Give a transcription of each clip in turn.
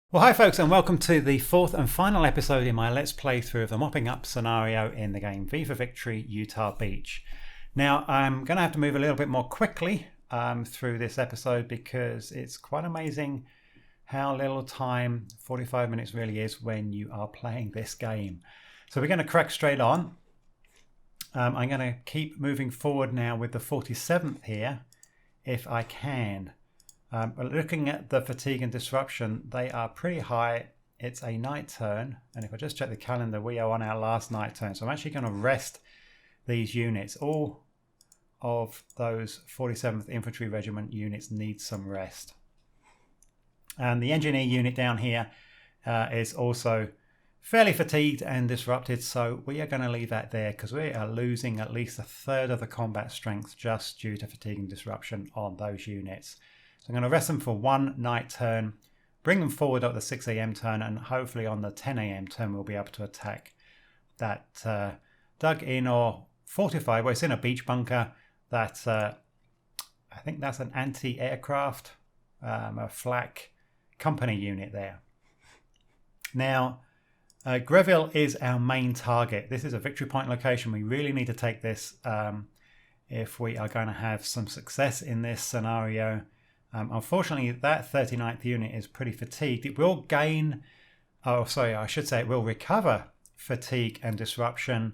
Well, hi folks, and welcome to the fourth and final episode in my Let's Playthrough of the Mopping Up scenario in the game V for Victory, Utah Beach. Now, I'm going to have to move a little bit more quickly through this episode because it's quite amazing how little time 45 minutes really is when you are playing this game. So we're going to crack straight on. I'm going to keep moving forward now with the 47th here, if I can. But looking at the fatigue and disruption, they are pretty high. It's a night turn, and if I just check the calendar, we are on our last night turn. So I'm actually going to rest these units. All of those 47th Infantry Regiment units need some rest. And the engineer unit down here is also fairly fatigued and disrupted, so we are going to leave that there because we are losing at least a third of the combat strength just due to fatigue and disruption on those units. So I'm going to rest them for one night turn, bring them forward at the 6 a.m. turn, and hopefully on the 10 a.m. turn we'll be able to attack that dug in or fortified, well, it's in a beach bunker that I think that's an anti-aircraft, a flak company unit there. Now, Greville is our main target. This is a victory point location. We really need to take this if we are going to have some success in this scenario. Unfortunately, that 39th unit is pretty fatigued. It will gain, it will recover fatigue and disruption,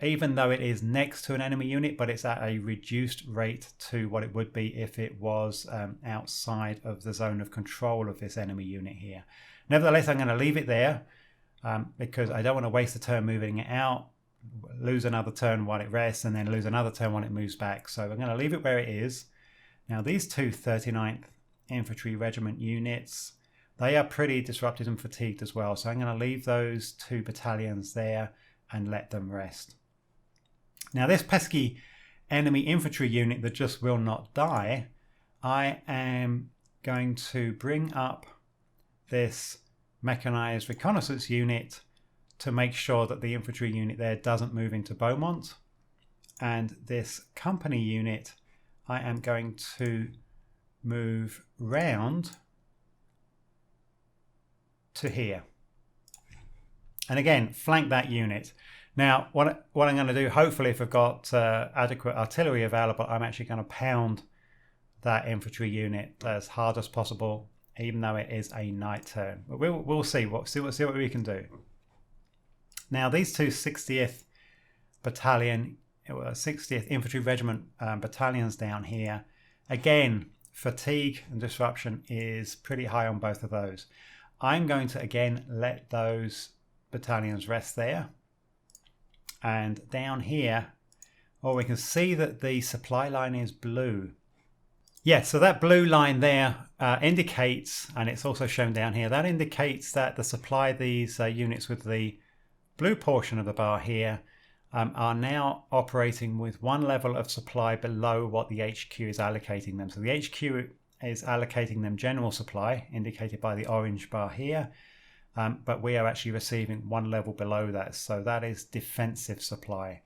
even though it is next to an enemy unit, but it's at a reduced rate to what it would be if it was outside of the zone of control of this enemy unit here. Nevertheless, I'm going to leave it there because I don't want to waste a turn moving it out, lose another turn while it rests, and then lose another turn when it moves back. So I'm going to leave it where it is. Now, these two 39th Infantry Regiment units, they are pretty disrupted and fatigued as well. So I'm going to leave those two battalions there and let them rest. Now, this pesky enemy infantry unit that just will not die, I am going to bring up this mechanized reconnaissance unit to make sure that the infantry unit there doesn't move into Beaumont. And this company unit, I am going to move round to here. And again, flank that unit. Now, what I'm going to do, hopefully if I've got adequate artillery available, I'm actually going to pound that infantry unit as hard as possible, even though it is a night turn. But we'll see what we can do. Now, these two 60th Battalion 60th Infantry Regiment battalions down here. Again, fatigue and disruption is pretty high on both of those. I'm going to again let those battalions rest there. And down here, we can see that the supply line is blue. Yeah, so that blue line there indicates, and it's also shown down here, that indicates that the supply, these units with the blue portion of the bar here, are now operating with one level of supply below what the HQ is allocating them. So the HQ is allocating them general supply, indicated by the orange bar here, but we are actually receiving one level below that. So that is defensive supply.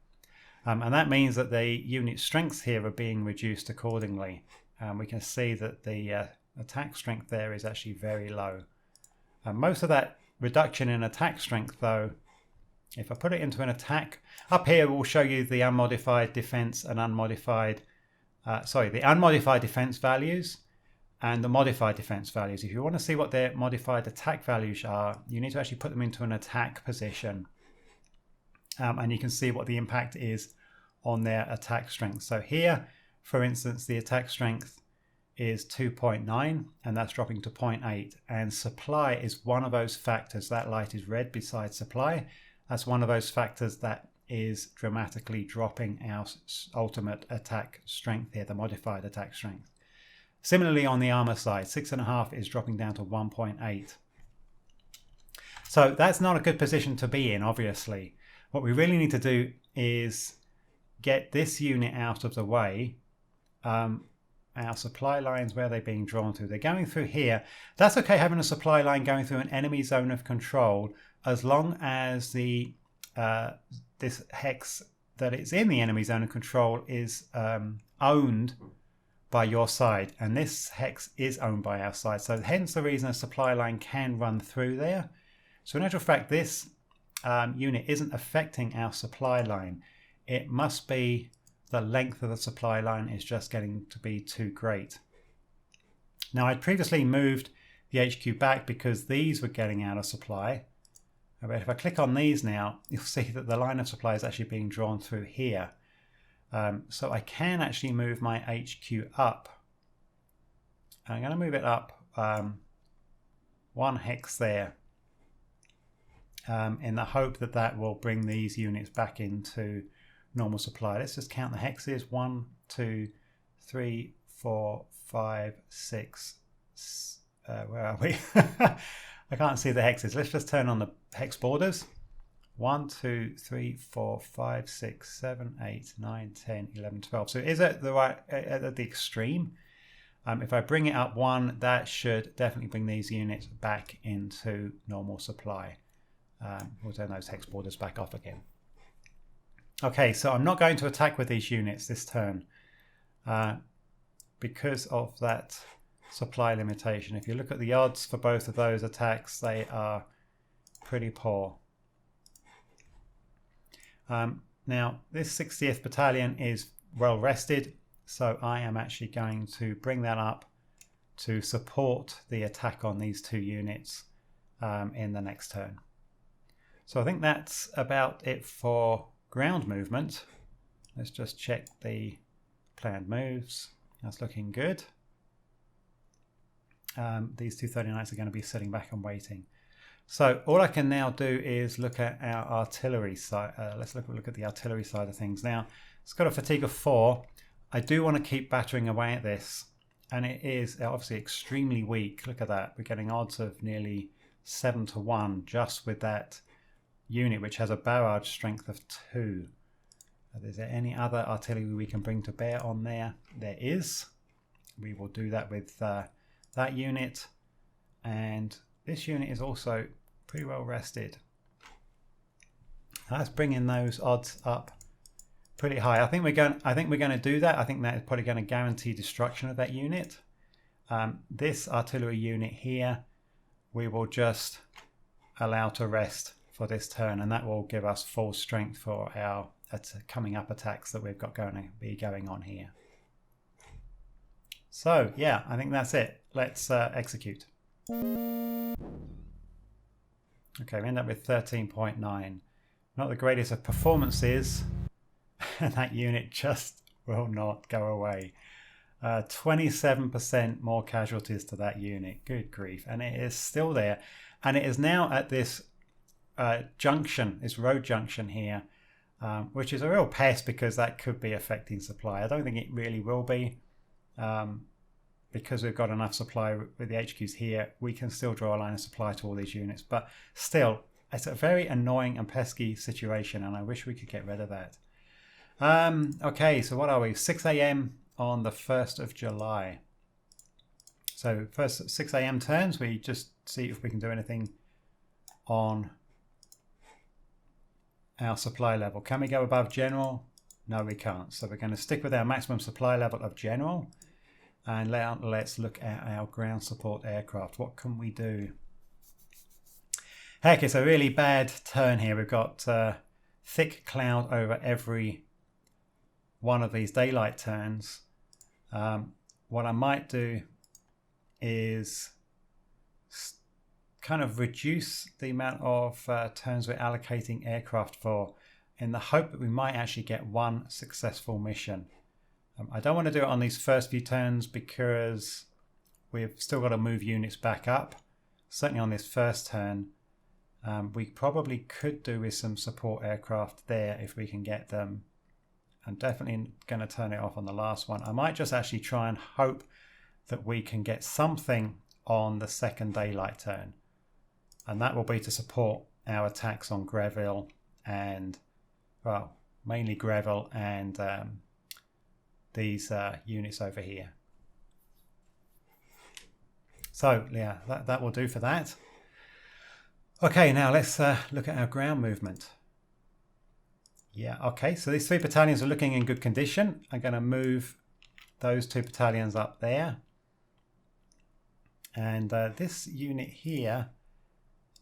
And that means that the unit strengths here are being reduced accordingly. We can see that the attack strength there is actually very low. Most of that reduction in attack strength, though, if I put it into an attack, up here we'll show you the unmodified defense and the unmodified defense values and the modified defense values. If you want to see what their modified attack values are, you need to actually put them into an attack position. And you can see what the impact is on their attack strength. So here, for instance, the attack strength is 2.9 and that's dropping to 0.8. And supply is one of those factors. That light is red beside supply. That's one of those factors that is dramatically dropping our ultimate attack strength here, the modified attack strength. Similarly on the armor side, 6.5 is dropping down to 1.8. So that's not a good position to be in, obviously. What we really need to do is get this unit out of the way. Our supply lines, where they're being drawn to, they're going through here. That's okay having a supply line going through an enemy zone of control, as long as the this hex that it's in the enemy zone of control is owned by your side, and this hex is owned by our side, so hence the reason a supply line can run through there. So in actual fact, this unit isn't affecting our supply line. It must be the length of the supply line is just getting to be too great. Now, I'd previously moved the HQ back because these were getting out of supply. But if I click on these now, you'll see that the line of supply is actually being drawn through here. So I can actually move my HQ up. I'm going to move it up 1 hex there, in the hope that that will bring these units back into normal supply. Let's just count the hexes. 1, 2, 3, 4, 5, 6. Where are we? I can't see the hexes. Let's just turn on the hex borders. 1, 2, 3, 4, 5, 6, 7, 8, 9, 10, 11, 12. So it is at the right, at the extreme. If I bring it up 1, that should definitely bring these units back into normal supply. We'll turn those hex borders back off again. Okay, so I'm not going to attack with these units this turn because of that supply limitation. If you look at the odds for both of those attacks, they are pretty poor. Now, this 60th Battalion is well rested, so I am actually going to bring that up to support the attack on these 2 units in the next turn. So I think that's about it for ground movement. Let's just check the planned moves. That's looking good. These 239s are going to be sitting back and waiting. So all I can now do is look at our artillery side. Let's look at the artillery side of things. Now, it's got a fatigue of 4. I do want to keep battering away at this, and it is obviously extremely weak. Look at that. We're getting odds of nearly 7 to 1 just with that unit, which has a barrage strength of 2. Is there any other artillery we can bring to bear on there? There is. We will do that with that unit, and this unit is also pretty well rested. That's bringing those odds up pretty high. I think we're going to do that. I think that is probably going to guarantee destruction of that unit. This artillery unit here, we will just allow to rest for this turn, and that will give us full strength for our coming up attacks that we've got going to be going on here. So yeah, I think that's it. Let's execute. Okay, we end up with 13.9. Not the greatest of performances, and that unit just will not go away. 27% more casualties to that unit. Good grief. And it is still there. And it is now at this junction, this road junction here, which is a real pest because that could be affecting supply. I don't think it really will be. Because we've got enough supply with the HQs here, we can still draw a line of supply to all these units. But still, it's a very annoying and pesky situation, and I wish we could get rid of that. Okay, so what are we? 6 a.m. on the 1st of July. So first 6 a.m. turns, we just see if we can do anything on our supply level. Can we go above general? No, we can't. So we're going to stick with our maximum supply level of general. And let's look at our ground support aircraft. What can we do? Heck, it's a really bad turn here. We've got thick cloud over every one of these daylight turns. What I might do is kind of reduce the amount of turns we're allocating aircraft for, in the hope that we might actually get 1 successful mission. I don't want to do it on these first few turns because we've still got to move units back up. Certainly on this first turn, we probably could do with some support aircraft there if we can get them. I'm definitely going to turn it off on the last one. I might just actually try and hope that we can get something on the second daylight turn. And that will be to support our attacks on Greville and, well, mainly Greville and these units over here. So yeah, that will do for that. Okay, now let's look at our ground movement. Yeah, okay, so these 3 battalions are looking in good condition. I'm going to move those 2 battalions up there. And this unit here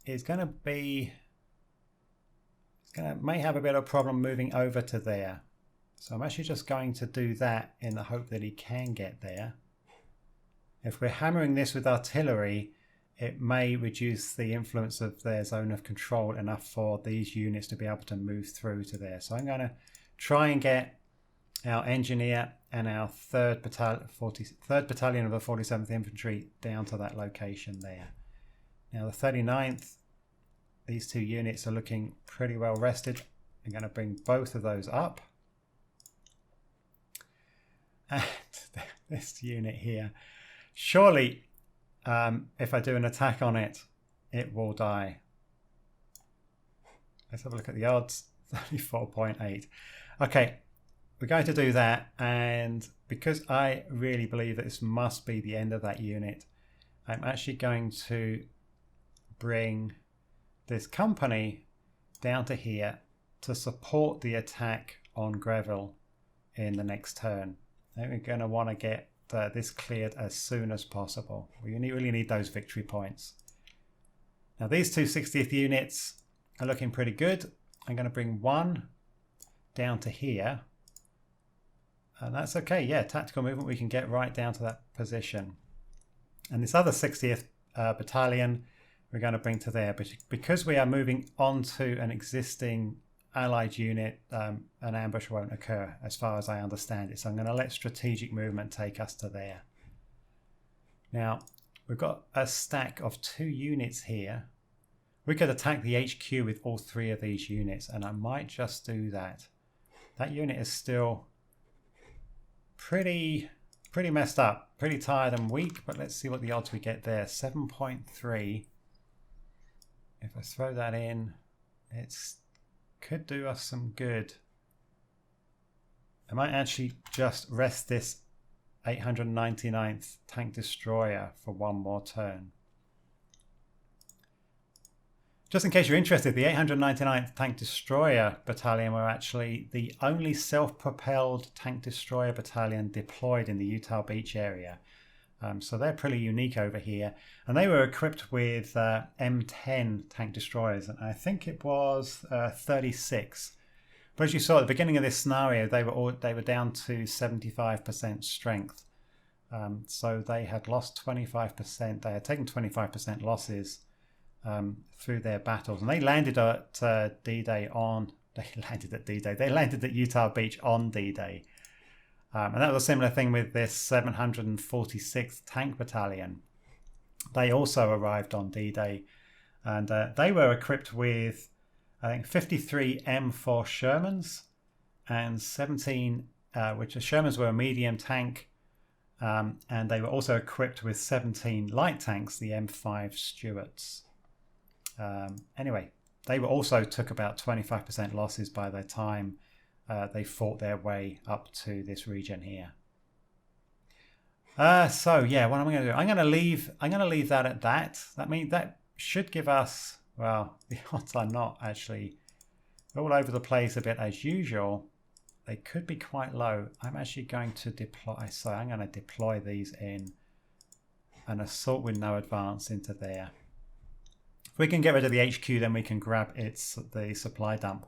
is going to be, may have a bit of a problem moving over to there. So I'm actually just going to do that in the hope that he can get there. If we're hammering this with artillery, it may reduce the influence of their zone of control enough for these units to be able to move through to there. So I'm going to try and get our engineer and our 3rd Battalion of the 47th Infantry down to that location there. Now the 39th, these 2 units are looking pretty well rested. I'm going to bring both of those up. And this unit here, surely if I do an attack on it, it will die. Let's have a look at the odds. 34.8. Okay, we're going to do that, and because I really believe that this must be the end of that unit, I'm actually going to bring this company down to here to support the attack on Greville in the next turn. I think we're going to want to get this cleared as soon as possible. We really need those victory points. Now these 2 60th units are looking pretty good. I'm going to bring 1 down to here. And that's okay. Yeah, tactical movement, we can get right down to that position. And this other 60th battalion, we're going to bring to there. But because we are moving onto an existing allied unit, an ambush won't occur as far as I understand it. So I'm going to let strategic movement take us to there. Now, we've got a stack of 2 units here. We could attack the HQ with all 3 of these units, and I might just do that. That unit is still pretty messed up, pretty tired and weak, but let's see what the odds we get there. 7.3. If I throw that in, it could do us some good. I might actually just rest this 899th tank destroyer for 1 more turn. Just in case you're interested, the 899th Tank Destroyer Battalion were actually the only self-propelled tank destroyer battalion deployed in the Utah Beach area. So they're pretty unique over here. And they were equipped with M10 tank destroyers, and I think it was 36. But as you saw at the beginning of this scenario, they were down to 75% strength. So they had lost 25%. They had taken 25% losses through their battles, and they landed at D-Day on. They landed at Utah Beach on D-Day, and that was a similar thing with this 746th Tank Battalion. They also arrived on D-Day, and they were equipped with, I think, 53 M4 Shermans and 17, which the Shermans were a medium tank, and they were also equipped with 17 light tanks, the M5 Stuarts. Anyway, they also took about 25% losses by the time they fought their way up to this region here. So yeah, what am I going to do? I'm going to leave that at that. That should give us, well, the odds are not actually all over the place a bit as usual. They could be quite low. I'm actually going to deploy. So I'm going to deploy these in an assault with no advance into there. If we can get rid of the HQ, then we can grab the supply dump,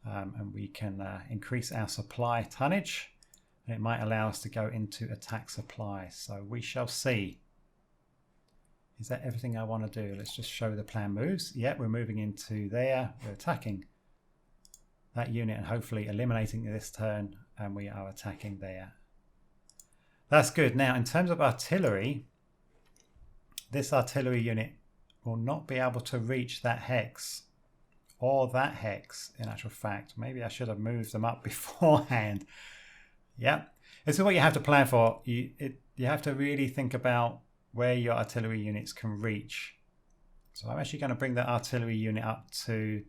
and we can increase our supply tonnage, and it might allow us to go into attack supply. So we shall see. Is that everything I want to do? Let's just show the plan moves. Yeah, we're moving into there. We're attacking that unit and hopefully eliminating this turn, and we are attacking there. That's good. Now, in terms of artillery, this artillery unit will not be able to reach that hex or that hex, in actual fact. Maybe I should have moved them up beforehand. Yeah, this is what you have to plan for. You have to really think about where your artillery units can reach. So I'm actually going to bring that artillery unit up to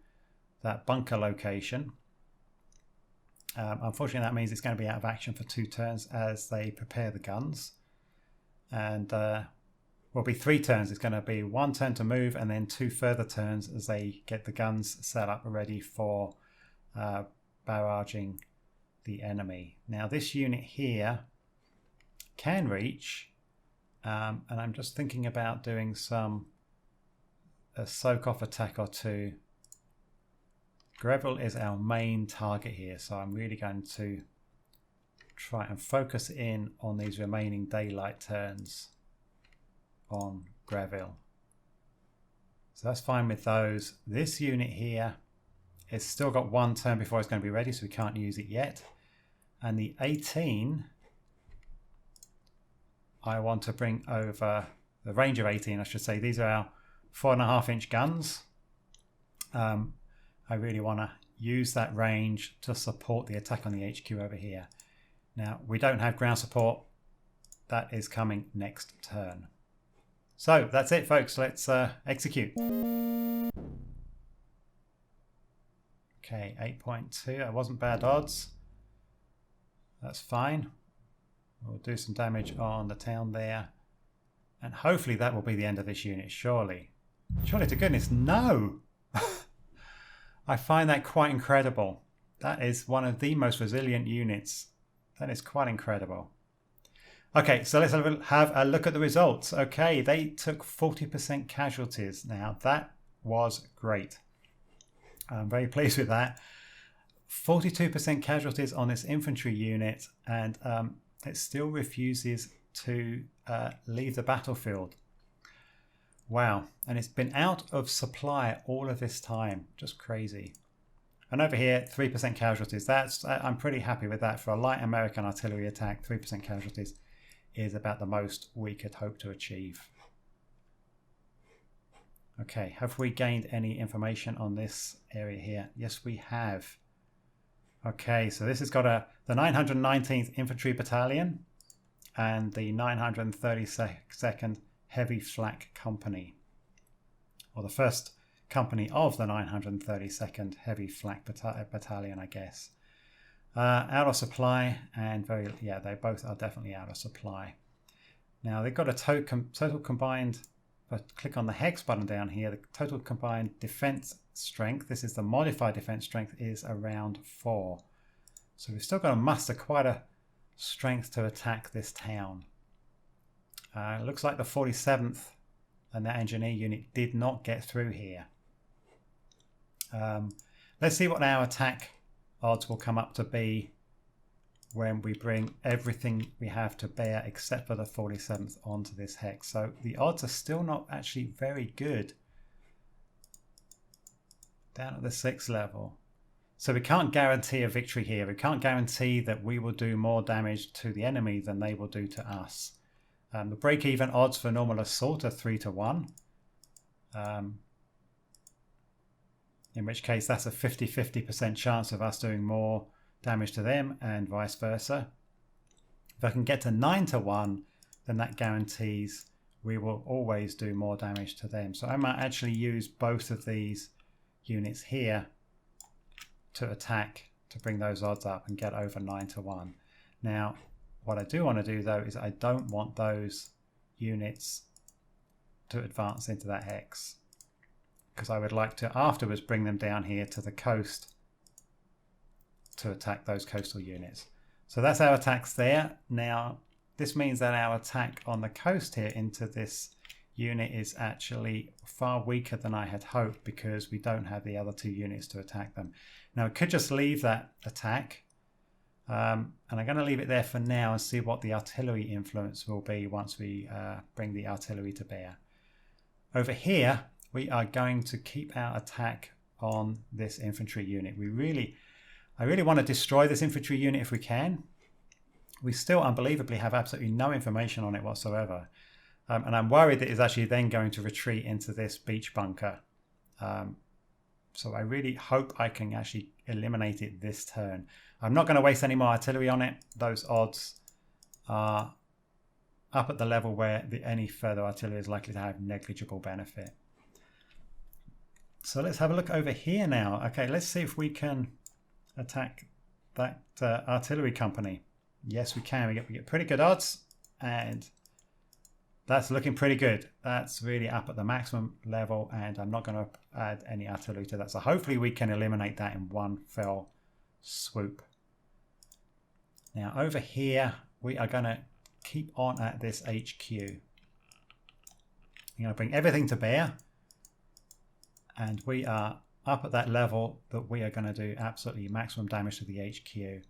that bunker location. Unfortunately, that means it's going to be out of action for 2 turns as they prepare the guns. And will be 3 turns. It's going to be 1 turn to move and then 2 further turns as they get the guns set up ready for barraging the enemy. Now this unit here can reach. And I'm just thinking about doing a soak-off attack or two. Greville is our main target here, so I'm really going to try and focus in on these remaining daylight turns on Greville. So that's fine with those. This unit here has still got one turn before it's going to be ready, so we can't use it yet. And the 18, I want to bring over the range of 18, I should say. These are our 4.5-inch guns. I really want to use that range to support the attack on the HQ over here. Now, we don't have ground support. That is coming next turn. So that's it, folks. Let's execute. Okay, 8.2. That wasn't bad odds. That's fine. We'll do some damage on the town there. And hopefully that will be the end of this unit, surely. Surely to goodness, no! I find that quite incredible. That is one of the most resilient units. That is quite incredible. Okay, so let's have a look at the results. Okay, they took 40% casualties. Now, that was great. I'm very pleased with that. 42% casualties on this infantry unit, and it still refuses to leave the battlefield. Wow, and it's been out of supply all of this time. Just crazy. And over here, 3% casualties. I'm pretty happy with that. For a light American artillery attack, 3% casualties is about the most we could hope to achieve. Okay, have we gained any information on this area here? Yes, we have. Okay, so this has got the 919th Infantry Battalion and the 932nd Heavy Flak Company, or the first company of the 932nd Heavy Flak Battalion, I guess. Out of supply, and they both are definitely out of supply. Now they've got a total combined, if I click on the hex button down here, the total combined defense strength, this is the modified defense strength, is around 4. So we've still got to muster quite a strength to attack this town. It looks like the 47th and that engineer unit did not get through here. Let's see what our attack odds will come up to be when we bring everything we have to bear except for the 47th onto this hex. So the odds are still not actually very good down at the 6th level. So we can't guarantee a victory here. We can't guarantee that we will do more damage to the enemy than they will do to us. The break-even odds for normal assault are 3 to 1. In which case that's a 50-50% chance of us doing more damage to them and vice versa. If I can get to 9 to 1, then that guarantees we will always do more damage to them. So I might actually use both of these units here to attack to bring those odds up and get over 9 to 1. Now, what I do want to do though is I don't want those units to advance into that hex, because I would like to afterwards bring them down here to the coast to attack those coastal units. So that's our attacks there. Now this means that our attack on the coast here into this unit is actually far weaker than I had hoped, because we don't have the other 2 units to attack them. Now I could just leave that attack, and I'm going to leave it there for now and see what the artillery influence will be once we bring the artillery to bear. Over here we are going to keep our attack on this infantry unit. I really want to destroy this infantry unit if we can. We still unbelievably have absolutely no information on it whatsoever. And I'm worried that it's actually then going to retreat into this beach bunker. So I really hope I can actually eliminate it this turn. I'm not going to waste any more artillery on it. Those odds are up at the level where any further artillery is likely to have negligible benefit. So let's have a look over here now. Okay, let's see if we can attack that artillery company. Yes, we can. We get pretty good odds, and that's looking pretty good. That's really up at the maximum level, and I'm not going to add any artillery to that. So hopefully we can eliminate that in one fell swoop. Now over here, we are going to keep on at this HQ. I'm going to bring everything to bear. And we are up at that level that we are going to do absolutely maximum damage to the HQ.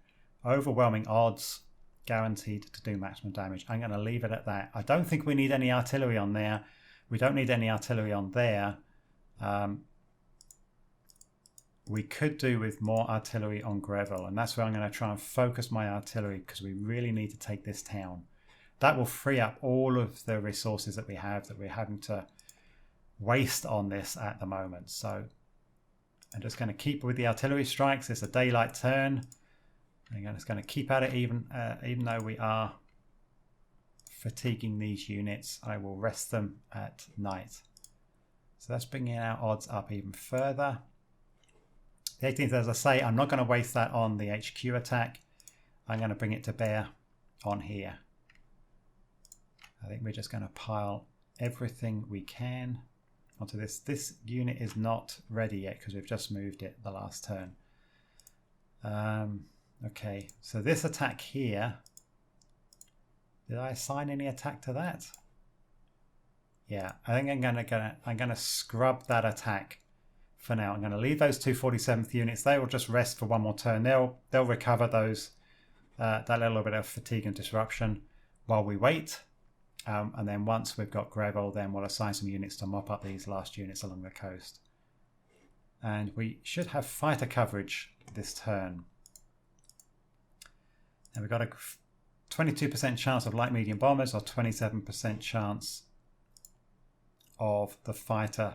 Overwhelming odds, guaranteed to do maximum damage. I'm going to leave it at that. I don't think we need any artillery on there. We don't need any artillery on there. We could do with more artillery on Greville, and that's where I'm going to try and focus my artillery, because we really need to take this town. That will free up all of the resources that we have that we're having to waste on this at the moment. So I'm just going to keep with the artillery strikes. It's a daylight turn. I'm just going to keep at it even though we are fatiguing these units. I will rest them at night. So that's bringing our odds up even further. The 18th, as I say, I'm not going to waste that on the HQ attack. I'm going to bring it to bear on here. I think we're just going to pile everything we can onto this. This unit is not ready yet because we've just moved it the last turn. Okay, so this attack here, did I assign any attack to that? Yeah, I think I'm gonna scrub that attack for now. I'm going to leave those two 47th units. They will just rest for one more turn. They'll recover those that little bit of fatigue and disruption while we wait. And then once we've got Greville, then we'll assign some units to mop up these last units along the coast. And we should have fighter coverage this turn. And we've got a 22% chance of light medium bombers, or 27% chance of the fighter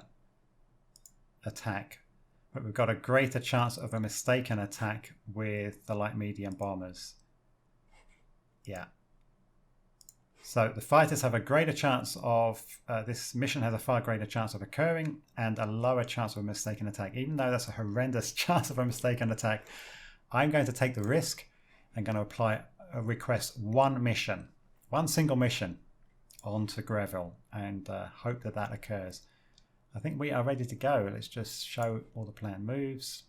attack. But we've got a greater chance of a mistaken attack with the light medium bombers. Yeah. So the fighters have a greater chance of, this mission has a far greater chance of occurring and a lower chance of a mistaken attack. Even though that's a horrendous chance of a mistaken attack, I'm going to take the risk. I'm going to request one mission, one single mission onto Greville, and hope that that occurs. I think we are ready to go. Let's just show all the planned moves.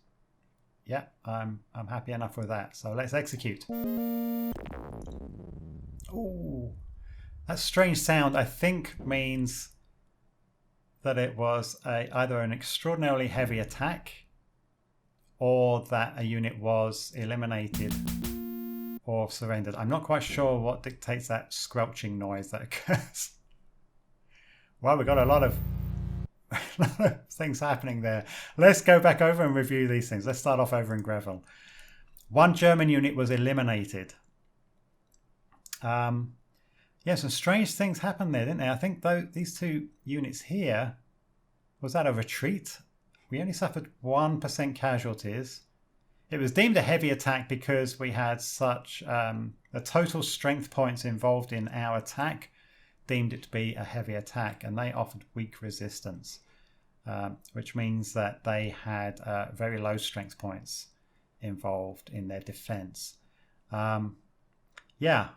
Yeah, I'm happy enough with that. So let's execute. Ooh. That strange sound, I think, means that it was either an extraordinarily heavy attack or that a unit was eliminated or surrendered. I'm not quite sure what dictates that squelching noise that occurs. Well, we've got a lot of things happening there. Let's go back over and review these things. Let's start off over in Greville. One German unit was eliminated. Yeah, some strange things happened there, didn't they? I think these two units here, was that a retreat? We only suffered 1% casualties. It was deemed a heavy attack because we had such the total strength points involved in our attack deemed it to be a heavy attack, and they offered weak resistance, which means that they had very low strength points involved in their defense. Yeah.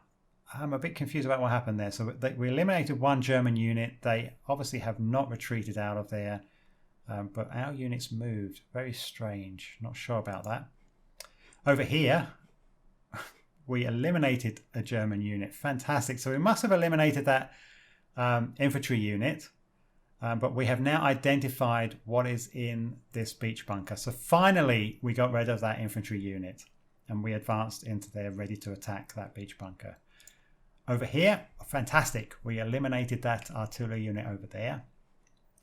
I'm a bit confused about what happened there. So we eliminated one German unit. They obviously have not retreated out of there, but our units moved. Very strange. Not sure about that. Over here, we eliminated a German unit. Fantastic. So we must have eliminated that infantry unit, but we have now identified what is in this beach bunker. So finally, we got rid of that infantry unit, and we advanced into there ready to attack that beach bunker. Over here, fantastic. We eliminated that artillery unit over there,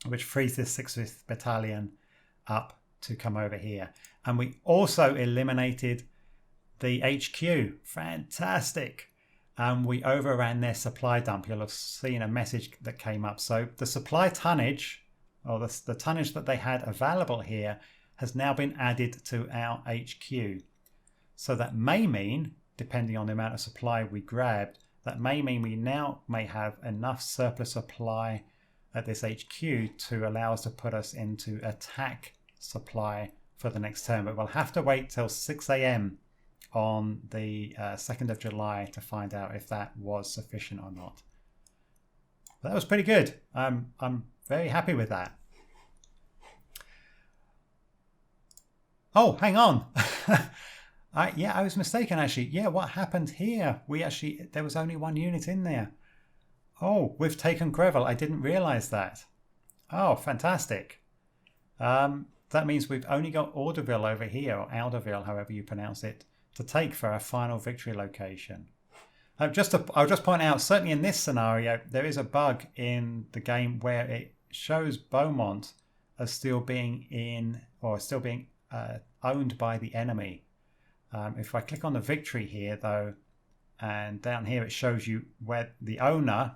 which frees this 6th Battalion up to come over here. And we also eliminated the HQ. Fantastic. And we overran their supply dump. You'll have seen a message that came up. So the supply tonnage, or the tonnage that they had available here, has now been added to our HQ. So that may mean, depending on the amount of supply we grabbed, that may mean we now may have enough surplus supply at this HQ to allow us to put us into attack supply for the next turn. But we'll have to wait till 6 a.m. on the 2nd of July to find out if that was sufficient or not. But that was pretty good. I'm very happy with that. Oh, hang on. Yeah, I was mistaken actually. Yeah, what happened here? There was only one unit in there. Oh, we've taken Greville. I didn't realize that. Oh, fantastic. That means we've only got Audeville over here, or Alderville, however you pronounce it, to take for our final victory location. I'll just point out, certainly in this scenario, there is a bug in the game where it shows Beaumont as still being owned by the enemy. If I click on the victory here, though, and down here it shows you where the owner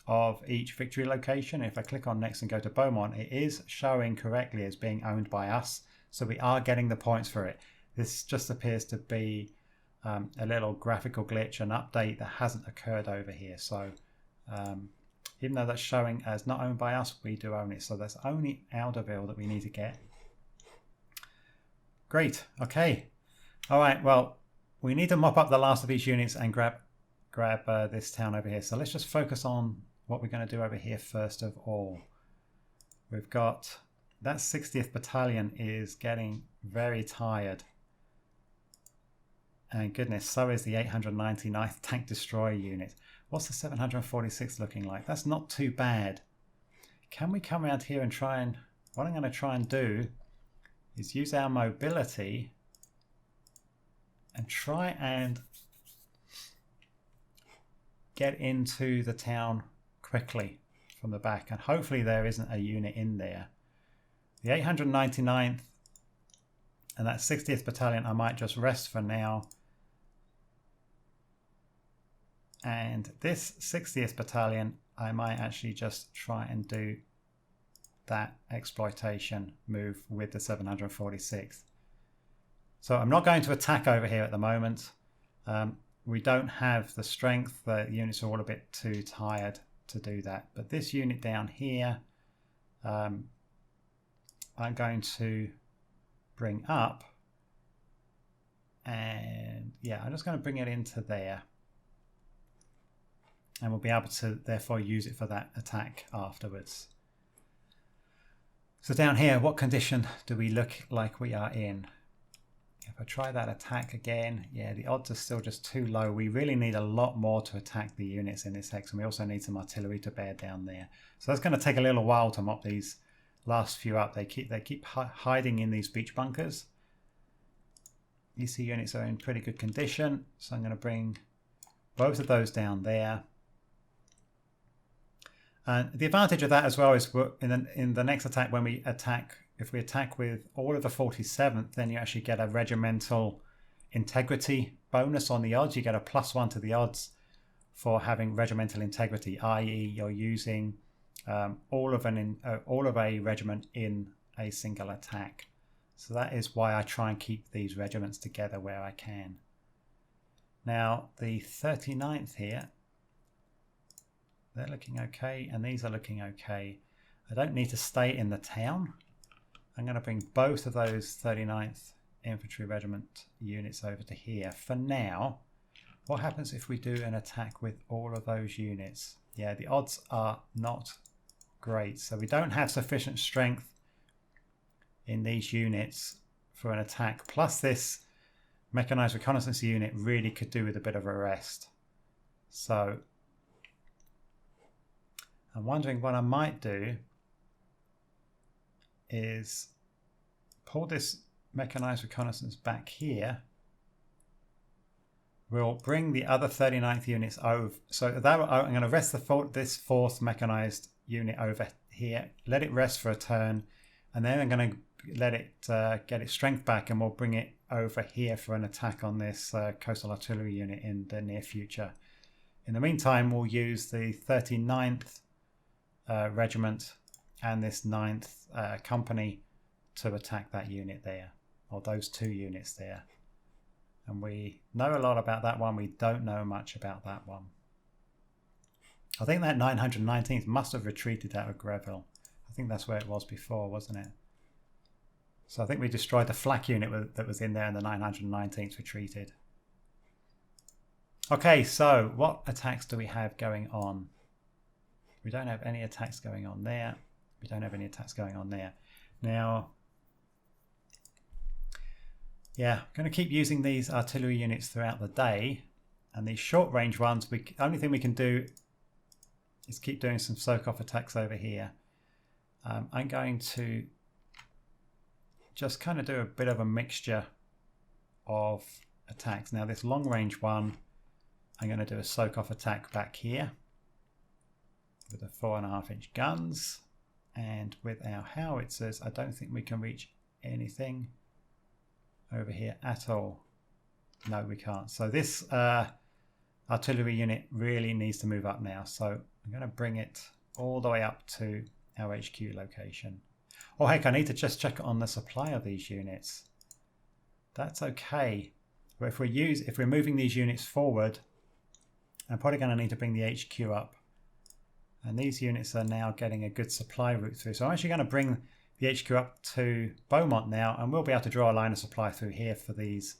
of each victory location. If I click on next and go to Beaumont, it is showing correctly as being owned by us. So we are getting the points for it. This just appears to be a little graphical glitch, an update that hasn't occurred over here. So even though that's showing as not owned by us, we do own it. So that's only Alderville that we need to get. Great. Okay. All right. Well, we need to mop up the last of these units and grab this town over here. So let's just focus on what we're going to do over here first of all. We've got that 60th Battalion is getting very tired. And goodness, so is the 899th Tank Destroyer unit. What's the 746 looking like? That's not too bad. Can we come around here and try and... What I'm going to try and do is use our mobility and try and get into the town quickly from the back. And hopefully there isn't a unit in there. The 899th and that 60th Battalion, I might just rest for now. And this 60th Battalion, I might actually just try and do that exploitation move with the 746th. So I'm not going to attack over here at the moment. We don't have the strength. The units are all a bit too tired to do that. But this unit down here, I'm going to bring up. And yeah, I'm just going to bring it into there. And we'll be able to therefore use it for that attack afterwards. So down here, what condition do we look like we are in? If I try that attack again, yeah, the odds are still just too low. We really need a lot more to attack the units in this hex, and we also need some artillery to bear down there. So that's going to take a little while to mop these last few up. They keep hiding in these beach bunkers. EC units are in pretty good condition, so I'm going to bring both of those down there. And the advantage of that as well is in the next attack, when we attack, if we attack with all of the 47th, then you actually get a regimental integrity bonus on the odds. You get a +1 to the odds for having regimental integrity, i.e. you're using all of a regiment in a single attack. So that is why I try and keep these regiments together where I can. Now the 39th here, they're looking okay, and these are looking okay. I don't need to stay in the town. I'm going to bring both of those 39th Infantry Regiment units over to here. For now, what happens if we do an attack with all of those units? Yeah, the odds are not great. So we don't have sufficient strength in these units for an attack. Plus this mechanized reconnaissance unit really could do with a bit of a rest. So I'm wondering what I might do is pull this mechanized reconnaissance back here. We'll bring the other 39th units over. So that I'm going to rest this 4th mechanized unit over here, let it rest for a turn, and then I'm going to let it get its strength back, and we'll bring it over here for an attack on this coastal artillery unit in the near future. In the meantime, we'll use the 39th regiment and this 9th company to attack that unit there, or those 2 units there. And we know a lot about that one. We don't know much about that one. I think that 919th must have retreated out of Greville. I think that's where it was before, wasn't it? So I think we destroyed the flak unit that was in there, and the 919th retreated. Okay, so what attacks do we have going on? We don't have any attacks going on there. We don't have any attacks going on there. Now, Yeah, I'm going to keep using these artillery units throughout the day. And these short range ones, only thing we can do is keep doing some soak off attacks over here. I'm going to just kind of do a bit of a mixture of attacks. Now this long range one, I'm going to do a soak off attack back here with the 4.5-inch guns, and with our howitzers I don't think we can reach anything over here at all. No, we can't. So this artillery unit really needs to move up now, so I'm going to bring it all the way up to our HQ location. Oh heck, I need to just check on the supply of these units. That's okay, but if we're moving these units forward, I'm probably going to need to bring the HQ up. And these units are now getting a good supply route through. So I'm actually going to bring the HQ up to Beaumont now, and we'll be able to draw a line of supply through here for these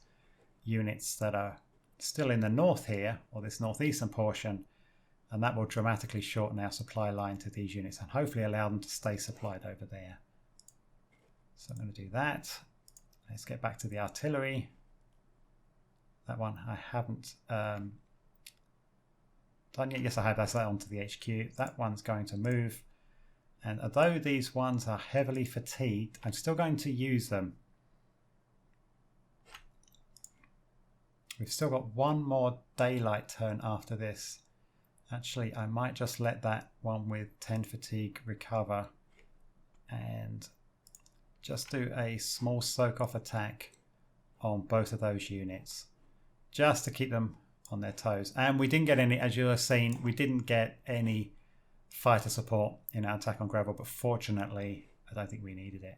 units that are still in the north here, or this northeastern portion. And that will dramatically shorten our supply line to these units and hopefully allow them to stay supplied over there. So I'm going to do that. Let's get back to the artillery. That one I haven't done yet. Yes, I have. That's that onto the HQ. That one's going to move. And although these ones are heavily fatigued, I'm still going to use them. We've still got one more daylight turn after this. Actually, I might just let that one with 10 fatigue recover and just do a small soak off attack on both of those units just to keep them on their toes. And we didn't get any, as you have seen, we didn't get any fighter support in our attack on gravel, but fortunately I don't think we needed it.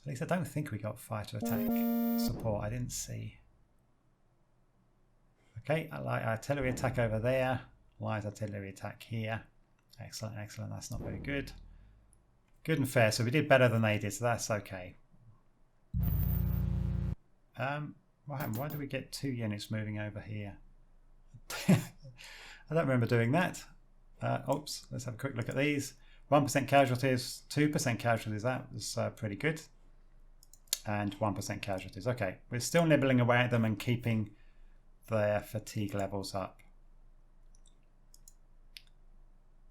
At least I don't think we got fighter attack support. I didn't see. Okay, light artillery attack over there, light artillery attack here. Excellent, excellent. That's not very good. Good and fair. So we did better than they did, so that's okay. What happened? Why do we get 2 units moving over here? I don't remember doing that. Oops, let's have a quick look at these. 1% casualties, 2% casualties. That was pretty good. And 1% casualties. Okay, we're still nibbling away at them and keeping their fatigue levels up.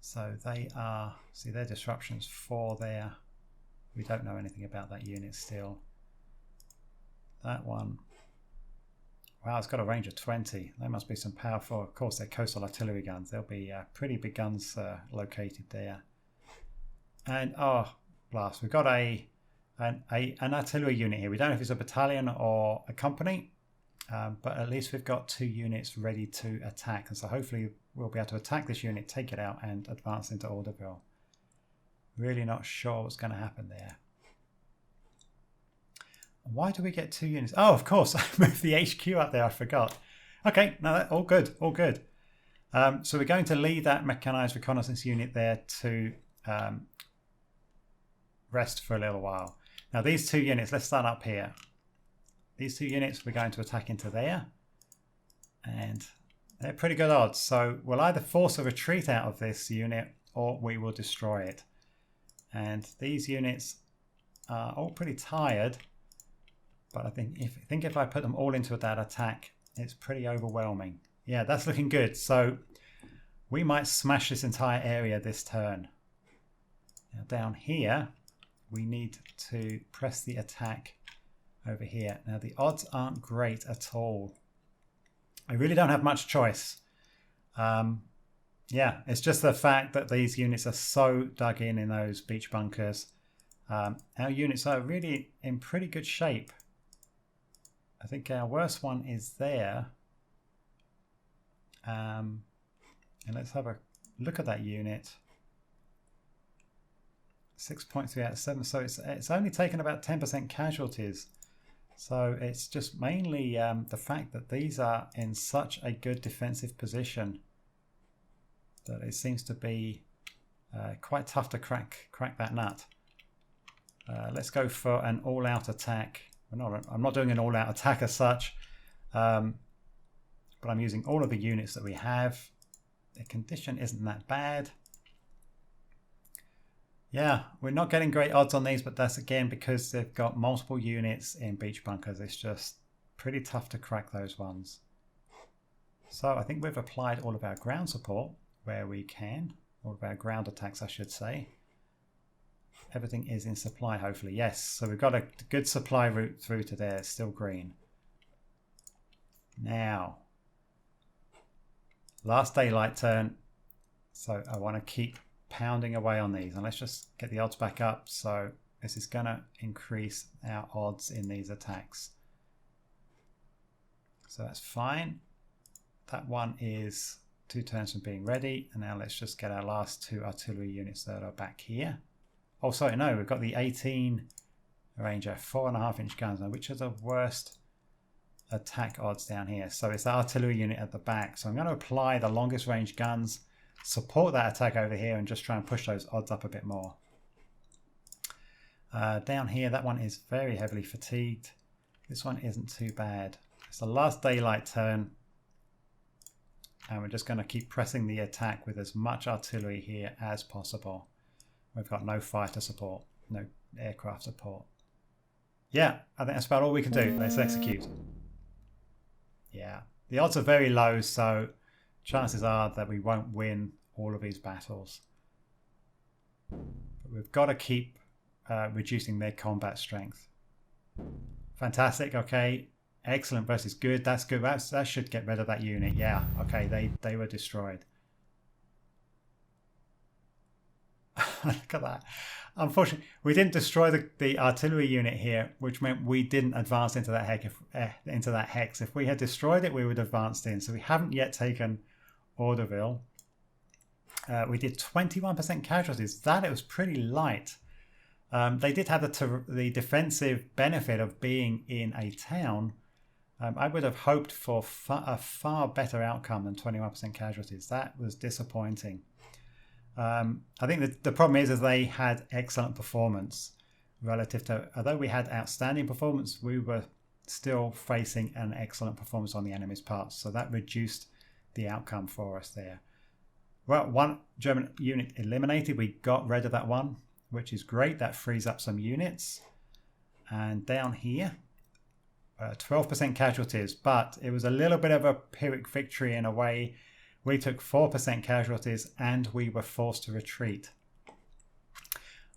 So they are, see, their disruptions 4 there. We don't know anything about that unit still. That one, wow, it's got a range of 20. There must be some powerful, of course, they're coastal artillery guns. There'll be pretty big guns located there. And oh, blast, we've got an artillery unit here. We don't know if it's a battalion or a company, but at least we've got 2 units ready to attack. And so hopefully we'll be able to attack this unit, take it out, and advance into Orderville. Really not sure what's going to happen there. Why do we get 2 units? Oh, of course, I moved the HQ up there. I forgot. Okay, no, all good, all good. So we're going to leave that mechanized reconnaissance unit there to rest for a little while. Now these 2 units, let's start up here. These 2 units we're going to attack into there. And they're pretty good odds. So we'll either force a retreat out of this unit or we will destroy it. And these units are all pretty tired. But I think if I put them all into that attack, it's pretty overwhelming. Yeah, that's looking good. So we might smash this entire area this turn. Now down here, we need to press the attack over here. Now the odds aren't great at all. I really don't have much choice. Yeah, it's just the fact that these units are so dug in those beach bunkers. Our units are really in pretty good shape. I think our worst one is there. And let's have a look at that unit. 6.3 out of 7. So it's only taken about 10% casualties. So it's just mainly the fact that these are in such a good defensive position that it seems to be quite tough to crack that nut. Let's go for an all-out attack. I'm not doing an all-out attack as such, but I'm using all of the units that we have. The condition isn't that bad. Yeah, we're not getting great odds on these, but that's again because they've got multiple units in beach bunkers. It's just pretty tough to crack those ones. So I think we've applied all of our ground support where we can. All of our ground attacks, I should say. Everything is in supply, hopefully. Yes, so we've got a good supply route through to there. It's still green. Now, last daylight turn. So I want to keep pounding away on these. And let's just get the odds back up. So this is going to increase our odds in these attacks. So that's fine. That one is 2 turns from being ready. And now let's just get our last 2 artillery units that are back here. Oh, sorry, no, we've got the 18 Ranger, 4.5-inch guns. Now, which are the worst attack odds down here? So it's the artillery unit at the back. So I'm going to apply the longest range guns, support that attack over here, and just try and push those odds up a bit more. Down here, that one is very heavily fatigued. This one isn't too bad. It's the last daylight turn. And we're just going to keep pressing the attack with as much artillery here as possible. We've got no fighter support, no aircraft support. Yeah, I think that's about all we can do. Let's execute. Yeah, the odds are very low, so chances are that we won't win all of these battles. But we've got to keep reducing their combat strength. Fantastic, okay. Excellent versus good. That's good. That should get rid of that unit. Yeah, okay, they were destroyed. Look at that. Unfortunately, we didn't destroy the artillery unit here, which meant we didn't advance into that hex. If we had destroyed it, we would have advanced in. So we haven't yet taken Orderville. We did 21% casualties. It was pretty light. They did have the defensive benefit of being in a town. I would have hoped for a far better outcome than 21% casualties. That was disappointing. I think the problem is they had excellent performance relative to, although we had outstanding performance, we were still facing an excellent performance on the enemy's part. So that reduced the outcome for us there. Well, one German unit eliminated. We got rid of that one, which is great. That frees up some units. And down here, 12% casualties, but it was a little bit of a Pyrrhic victory in a way. We took 4% casualties and we were forced to retreat.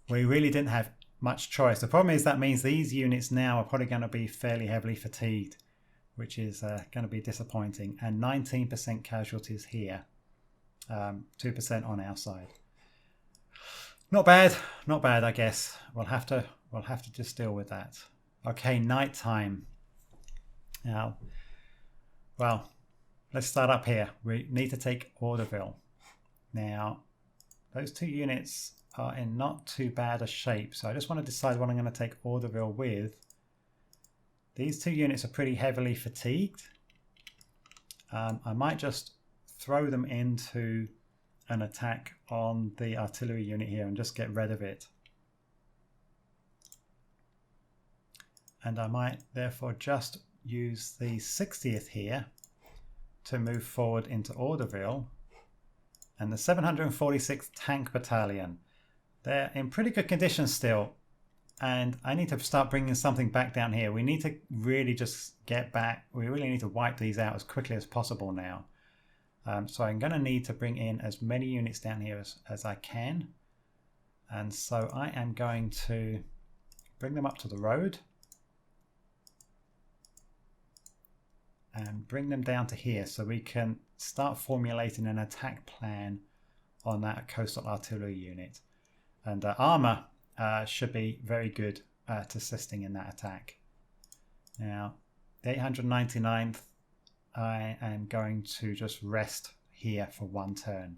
We really didn't have much choice. The problem is that means these units now are probably going to be fairly heavily fatigued, which is going to be disappointing. And 19% casualties here, 2% on our side. Not bad, I guess. We'll have to just deal with that. Okay, nighttime. Now, well, let's start up here. We need to take Orderville. Now, those 2 units are in not too bad a shape. So I just want to decide what I'm going to take Orderville with. These 2 units are pretty heavily fatigued. I might just throw them into an attack on the artillery unit here and just get rid of it. And I might therefore just use the 60th here to move forward into Orderville. And the 746th Tank Battalion. They're in pretty good condition still. And I need to start bringing something back down here. We need to really just get back. We really need to wipe these out as quickly as possible now. So I'm going to need to bring in as many units down here as I can. And so I am going to bring them up to the road. And bring them down to here so we can start formulating an attack plan on that coastal artillery unit. And armor should be very good at assisting in that attack. Now, the 899th, I am going to just rest here for 1 turn.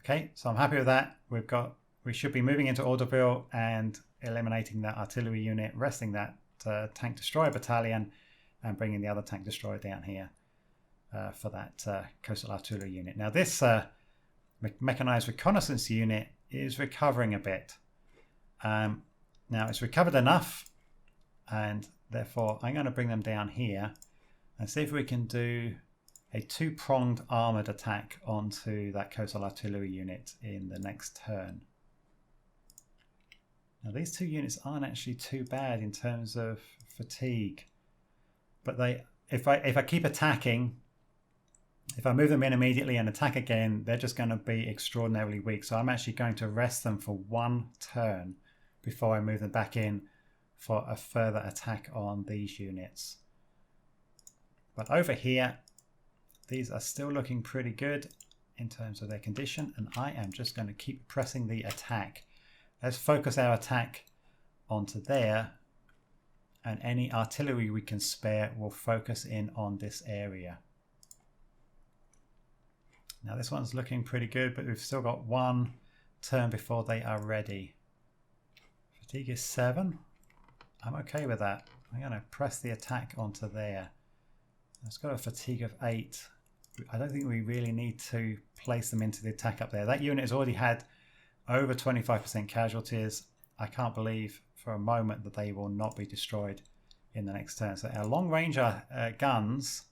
Okay, so I'm happy with that. We should be moving into Orderville and eliminating that artillery unit, resting that tank destroyer battalion, and bringing the other tank destroyer down here for that coastal artillery unit. Now this mechanized reconnaissance unit is recovering a bit. Now it's recovered enough, and therefore I'm going to bring them down here and see if we can do a 2-pronged armored attack onto that coastal artillery unit in the next turn. Now these two units aren't actually too bad in terms of fatigue, but if I keep attacking, if I move them in immediately and attack again, they're just going to be extraordinarily weak. So I'm actually going to rest them for one turn before I move them back in for a further attack on these units. But over here, these are still looking pretty good in terms of their condition, and I am just going to keep pressing the attack. Let's focus our attack onto there, and any artillery we can spare will focus in on this area. Now this one's looking pretty good, but we've still got one turn before they are ready. Fatigue is 7. I'm okay with that. I'm going to press the attack onto there. It's got a fatigue of 8. I don't think we really need to place them into the attack up there. That unit has already had over 25% casualties. I can't believe for a moment that they will not be destroyed in the next turn. So our long range guns,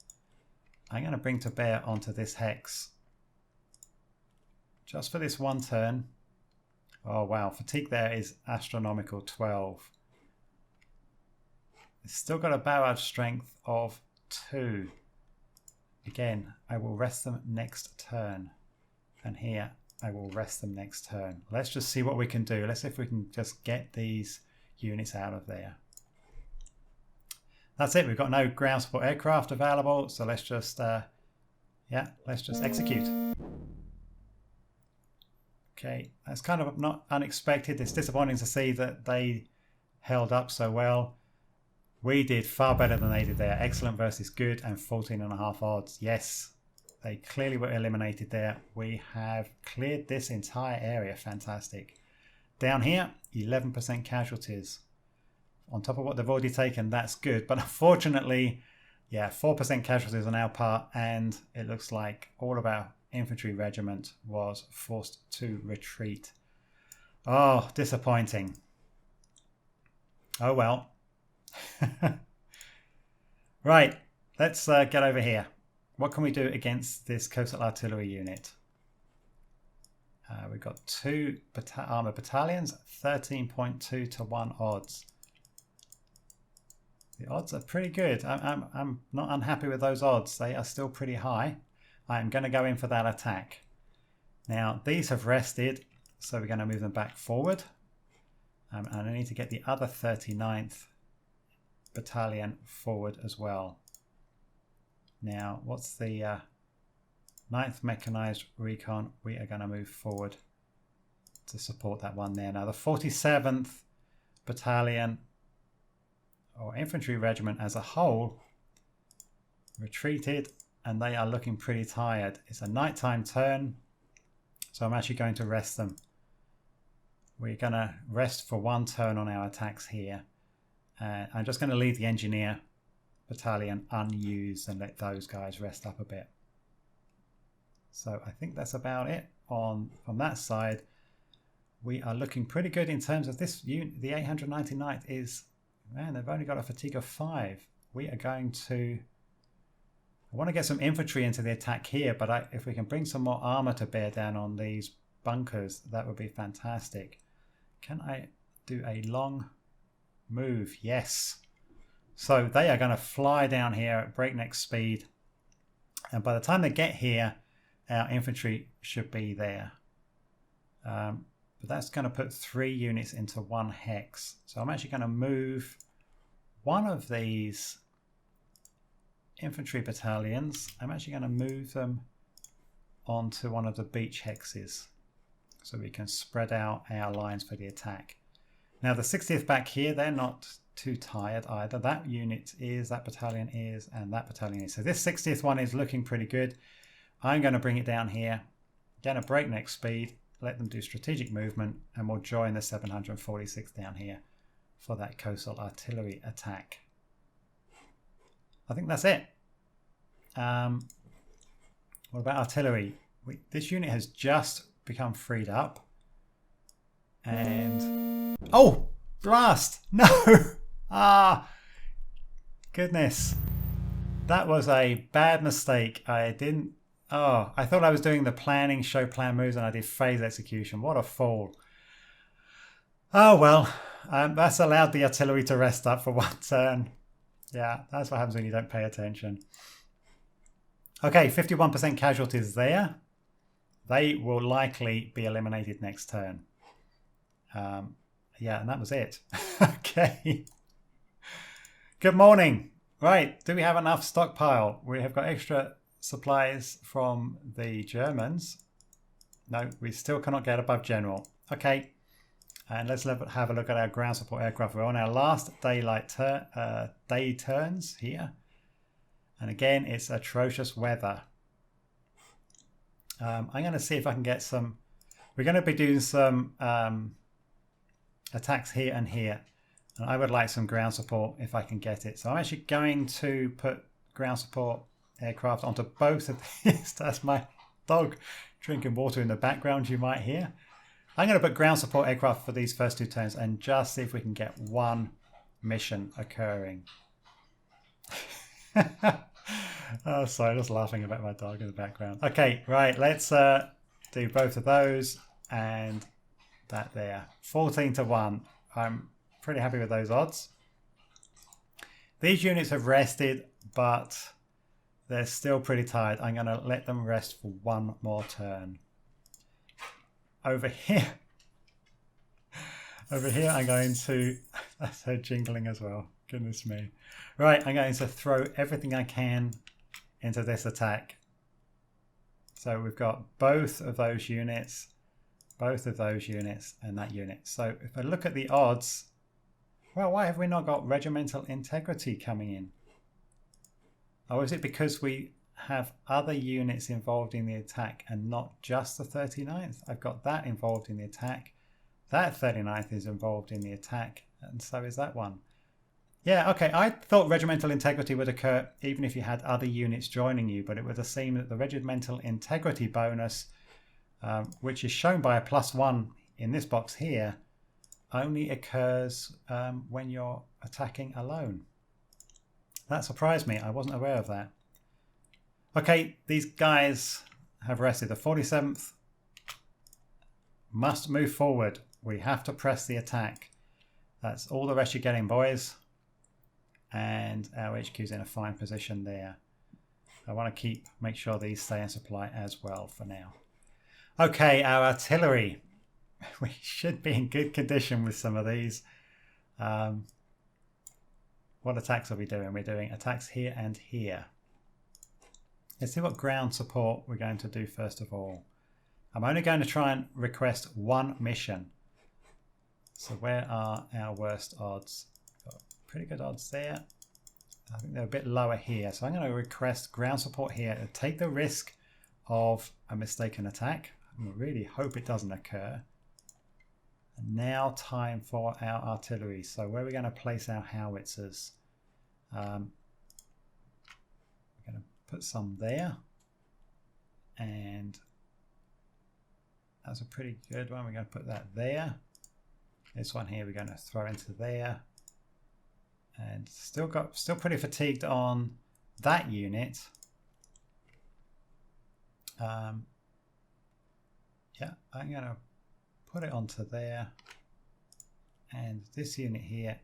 I'm going to bring to bear onto this hex. Just for this one turn. Oh wow, fatigue there is astronomical, 12. It's still got a barrage strength of 2. Again, I will rest them next turn. And here, I will rest them next turn. Let's just see what we can do. Let's see if we can just get these units out of there. That's it. We've got no ground support aircraft available. So let's just, let's just execute. Okay, that's kind of not unexpected. It's disappointing to see that they held up so well. We did far better than they did there. Excellent versus good and 14.5 odds. Yes, they clearly were eliminated there. We have cleared this entire area. Fantastic. Down here, 11% casualties. On top of what they've already taken, that's good. But unfortunately, yeah, 4% casualties on our part. And it looks like all of our infantry regiment was forced to retreat. Oh, disappointing. Oh well. Right, let's get over here. What can we do against this coastal artillery unit? We've got 2 armoured battalions, 13.2 to 1 odds. The odds are pretty good. I'm not unhappy with those odds. They are still pretty high. I'm going to go in for that attack. Now, these have rested, so we're going to move them back forward. And I need to get the other 39th battalion forward as well. Now, what's the 9th Mechanized Recon? We are going to move forward to support that one there. Now, the 47th Battalion or Infantry Regiment as a whole retreated, and they are looking pretty tired. It's a nighttime turn, so I'm actually going to rest them. We're going to rest for one turn on our attacks here. I'm just going to leave the Engineer Battalion unused and let those guys rest up a bit. So I think that's about it from that side. We are looking pretty good in terms of this unit. The 899th is, man, they've only got a fatigue of 5. We are going to, I want to get some infantry into the attack here, but if we can bring some more armor to bear down on these bunkers, that would be fantastic. Can I do a long move? Yes. So they are going to fly down here at breakneck speed. And by the time they get here, our infantry should be there. But that's going to put 3 units into 1 hex. So I'm actually going to move one of these infantry battalions. I'm actually going to move them onto one of the beach hexes, so we can spread out our lines for the attack. Now the 60th back here, they're not too tired either. That unit is, that battalion is, and that battalion is. So this 60th one is looking pretty good. I'm going to bring it down here, again at breakneck speed, let them do strategic movement, and we'll join the 746 down here for that coastal artillery attack. I think that's it. What about artillery? This unit has just become freed up. And oh, blast! No! Goodness. That was a bad mistake. I thought I was doing the planning, show plan moves, and I did phase execution. What a fool. Oh well, that's allowed the artillery to rest up for one turn. Yeah, that's what happens when you don't pay attention. Okay, 51% casualties there. They will likely be eliminated next turn. Yeah, and that was it. Okay. Good morning. Right, do we have enough stockpile? We have got extra supplies from the Germans. No, we still cannot get above general. Okay, and let's have a look at our ground support aircraft. We're on our last day turns here. And again, it's atrocious weather. I'm going to see if I can get some... We're going to be doing some attacks here and here. And I would like some ground support if I can get it. So I'm actually going to put ground support aircraft onto both of these. That's my dog drinking water in the background you might hear. I'm going to put ground support aircraft for these first two turns and just see if we can get one mission occurring. Oh, sorry, just laughing about my dog in the background. Okay, right, let's do both of those and that there. 14 to 1. I'm pretty happy with those odds. These units have rested, but they're still pretty tired. I'm going to let them rest for one more turn. Over here, I'm going to... That's her jingling as well. Goodness me. Right, I'm going to throw everything I can into this attack. So we've got both of those units, and that unit. So if I look at the odds, well, why have we not got regimental integrity coming in? Or is it because we have other units involved in the attack and not just the 39th? I've got that involved in the attack. That 39th is involved in the attack, and so is that one. Yeah, okay, I thought regimental integrity would occur even if you had other units joining you, but it would seem that the regimental integrity bonus, which is shown by a +1 in this box here, only occurs when you're attacking alone. That surprised me. I wasn't aware of that. Okay, these guys have rested. The 47th must move forward. We have to press the attack. That's all the rest you're getting, boys. And our HQ's in a fine position there. I want to make sure these stay in supply as well for now. Okay, our artillery. We should be in good condition with some of these. What attacks are we doing? We're doing attacks here and here. Let's see what ground support we're going to do first of all. I'm only going to try and request one mission. So where are our worst odds? Got pretty good odds there. I think they're a bit lower here. So I'm going to request ground support here to take the risk of a mistaken attack. I really hope it doesn't occur. And now time for our artillery. So where are we going to place our howitzers? We're going to put some there. And that's a pretty good one. We're going to put that there. This one here we're going to throw into there. And still pretty fatigued on that unit. Yeah, I'm going to put it onto there. And this unit here,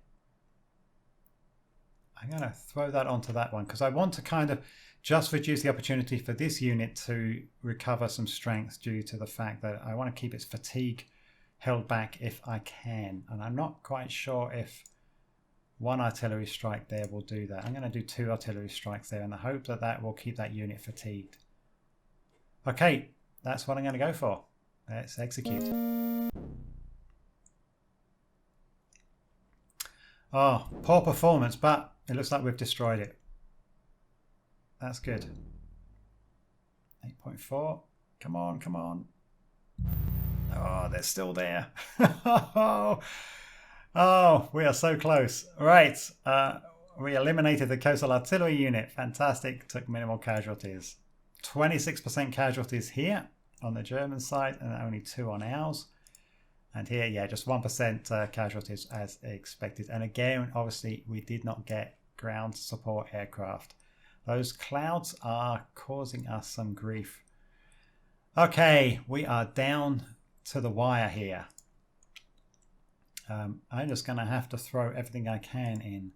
I'm going to throw that onto that one because I want to kind of just reduce the opportunity for this unit to recover some strength due to the fact that I want to keep its fatigue held back if I can. And I'm not quite sure if one artillery strike there will do that. I'm going to do 2 artillery strikes there in the hope that that will keep that unit fatigued. Okay, that's what I'm going to go for. Let's execute. Oh, poor performance, but it looks like we've destroyed it. That's good. 8.4. Come on, come on. Oh, they're still there. Oh, we are so close. Right. We eliminated the coastal artillery unit. Fantastic. Took minimal casualties. 26% casualties here on the German side and only 2 on ours. And here, yeah, just 1% casualties as expected. And again, obviously, we did not get ground support aircraft. Those clouds are causing us some grief. Okay, we are down to the wire here. I'm just going to have to throw everything I can in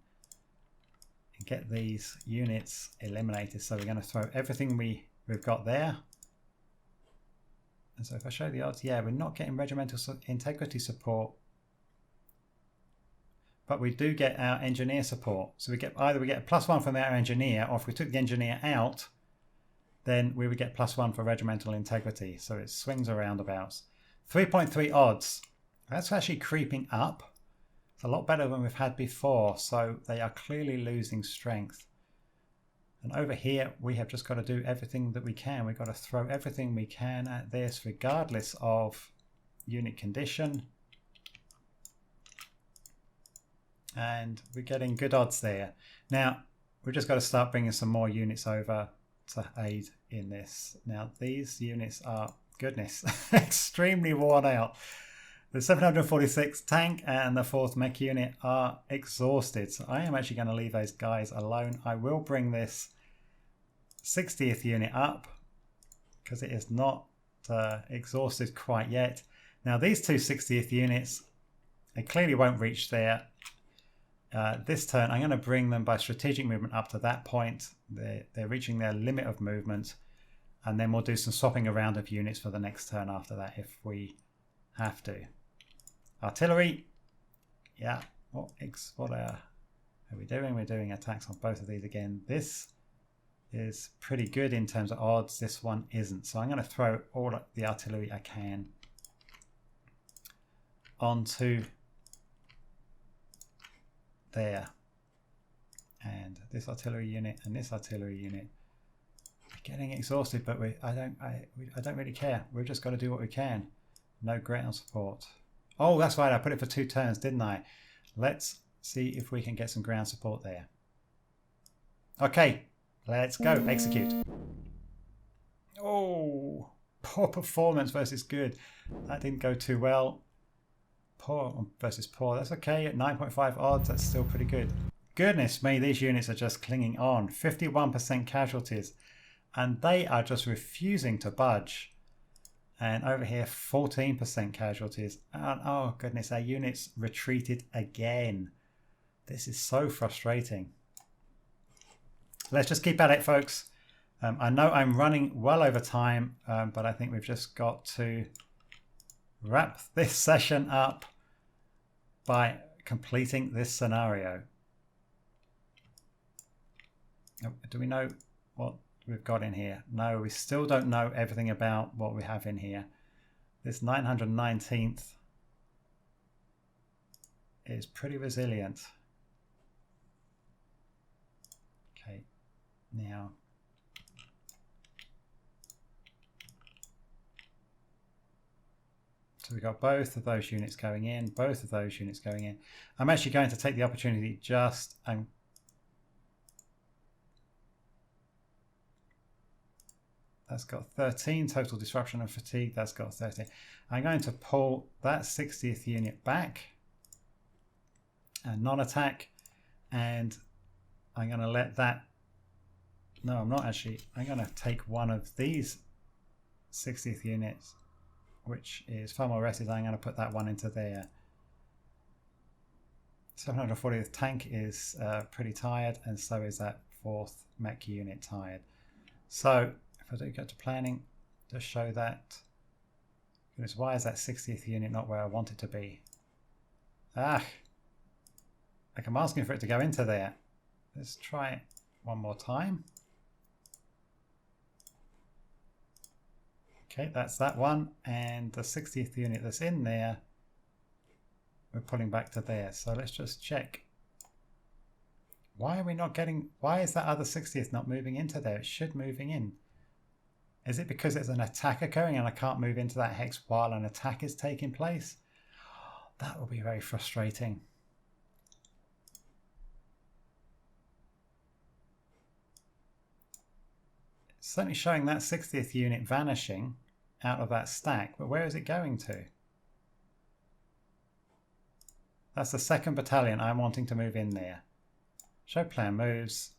and get these units eliminated. So we're going to throw everything we've got there. And so if I show the odds, yeah, we're not getting regimental integrity support, but we do get our engineer support. So we get either we get a +1 from our engineer, or if we took the engineer out, then we would get +1 for regimental integrity. So it swings around about 3.3 odds. That's actually creeping up. It's a lot better than we've had before. So they are clearly losing strength. And over here, we have just got to do everything that we can. We've got to throw everything we can at this, regardless of unit condition. And we're getting good odds there. Now, we've just got to start bringing some more units over to aid in this. Now, these units are, goodness, extremely worn out. The 746 tank and the 4th mech unit are exhausted. So I am actually going to leave those guys alone. I will bring this 60th unit up because it is not exhausted quite yet. Now these two 60th units, they clearly won't reach there. This turn, I'm going to bring them by strategic movement up to that point. They're reaching their limit of movement. And then we'll do some swapping around of units for the next turn after that if we have to. Artillery, yeah, what are we doing? We're doing attacks on both of these again. This is pretty good in terms of odds. This one isn't. So I'm going to throw all the artillery I can onto there. And this artillery unit and this artillery unit are getting exhausted, but I don't really care. We've just got to do what we can. No ground support. Oh, that's right. I put it for 2 turns, didn't I? Let's see if we can get some ground support there. Okay, let's go. Execute. Oh, poor performance versus good. That didn't go too well. Poor versus poor. That's okay. At 9.5 odds, that's still pretty good. Goodness me, these units are just clinging on. 51% casualties. And they are just refusing to budge. And over here, 14% casualties. And oh goodness, our units retreated again. This is so frustrating. Let's just keep at it, folks. I know I'm running well over time, but I think we've just got to wrap this session up by completing this scenario. Do we know what we've got in here? No, we still don't know everything about what we have in here. This 919th is pretty resilient. Okay, now so we've got both of those units going in, both of those units going in. I'm actually going to take the opportunity just and that's got 13 total disruption and fatigue. That's got 13. I'm going to pull that 60th unit back and non-attack. And I'm going to let that... No, I'm not actually. I'm going to take one of these 60th units, which is far more rested. I'm going to put that one into there. 740th tank is pretty tired, and so is that 4th mech unit tired. So... if I do go to planning, just show that. Goodness, why is that 60th unit not where I want it to be? Ah, like I'm asking for it to go into there. Let's try it one more time. Okay, that's that one. And the 60th unit that's in there, we're pulling back to there. So let's just check. Why are we not getting, why is that other 60th not moving into there? It should moving in. Is it because there's an attack occurring and I can't move into that hex while an attack is taking place? That will be very frustrating. It's certainly showing that 60th unit vanishing out of that stack, but where is it going to? That's the 2nd battalion I'm wanting to move in there. Show plan moves.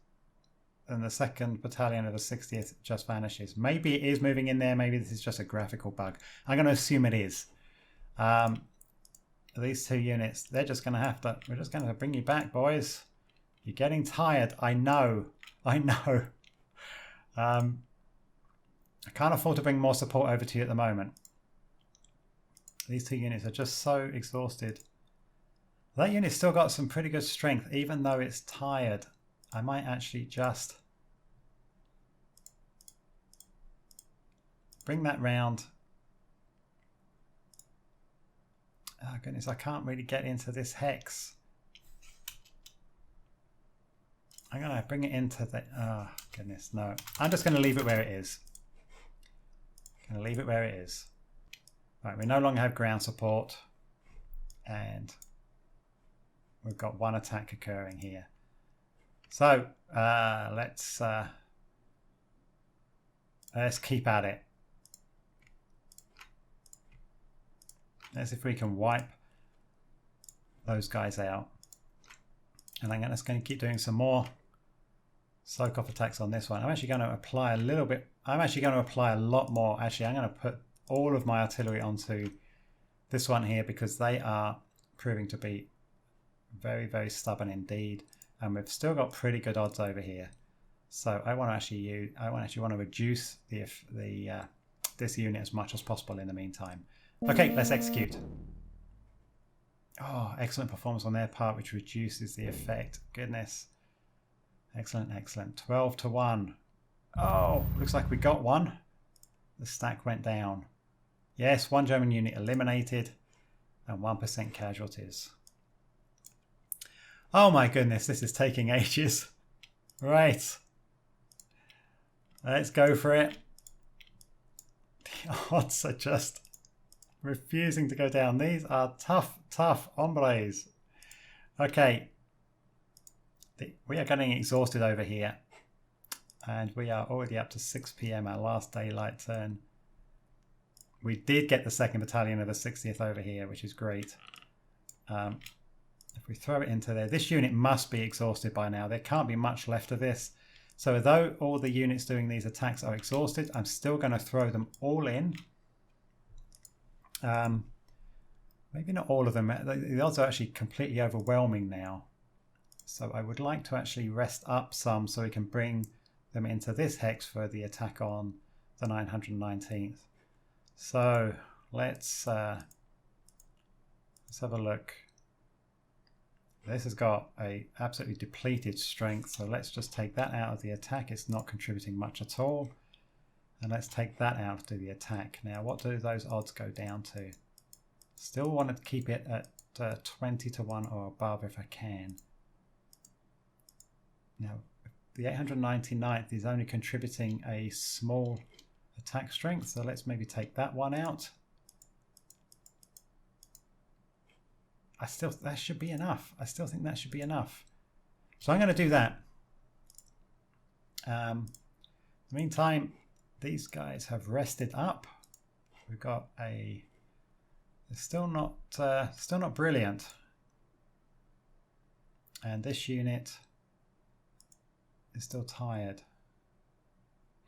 And the 2nd battalion of the 60th just vanishes. Maybe it is moving in there. Maybe this is just a graphical bug. I'm going to assume it is. these two units, they're just going to have to, we're just going to bring you back, boys. You're getting tired. I know. I know. I can't afford to bring more support over to you at the moment. These two units are just so exhausted. That unit's still got some pretty good strength, even though it's tired. I might actually just bring that round. Oh goodness, I can't really get into this hex. I'm going to bring it into the... Oh goodness, no. I'm just going to leave it where it is. Going to leave it where it is. Right, we no longer have ground support. And we've got one attack occurring here. So let's keep at it. Let's see if we can wipe those guys out. And I'm just going to keep doing some more soak off attacks on this one. I'm actually going to apply a little bit. I'm actually going to apply a lot more. Actually, I'm going to put all of my artillery onto this one here because they are proving to be very, very stubborn indeed. And we've still got pretty good odds over here. So I want to actually want to reduce this unit as much as possible in the meantime. Okay, let's execute. Oh, excellent performance on their part, which reduces the effect. Goodness. Excellent, excellent. 12 to 1. Oh, looks like we got one. The stack went down. Yes, one German unit eliminated and 1% casualties. Oh my goodness, this is taking ages. Right. Let's go for it. The odds are just refusing to go down. These are tough, tough hombres. Okay. We are getting exhausted over here. And we are already up to 6 PM, our last daylight turn. We did get the 2nd Battalion of the 60th over here, which is great. If we throw it into there, this unit must be exhausted by now. There can't be much left of this. So though all the units doing these attacks are exhausted, I'm still going to throw them all in. Maybe not all of them. The odds are actually completely overwhelming now. So I would like to actually rest up some so we can bring them into this hex for the attack on the 919th. So let's have a look. This has got a absolutely depleted strength, so let's just take that out of the attack. It's not contributing much at all. And let's take that out to the attack. Now, what do those odds go down to? Still want to keep it at 20 to 1 or above if I can. Now, the 899th is only contributing a small attack strength, so let's maybe take that one out. That should be enough. I still think that should be enough. So I'm going to do that. In the meantime, these guys have rested up. We've got a... They're still not brilliant. And this unit is still tired.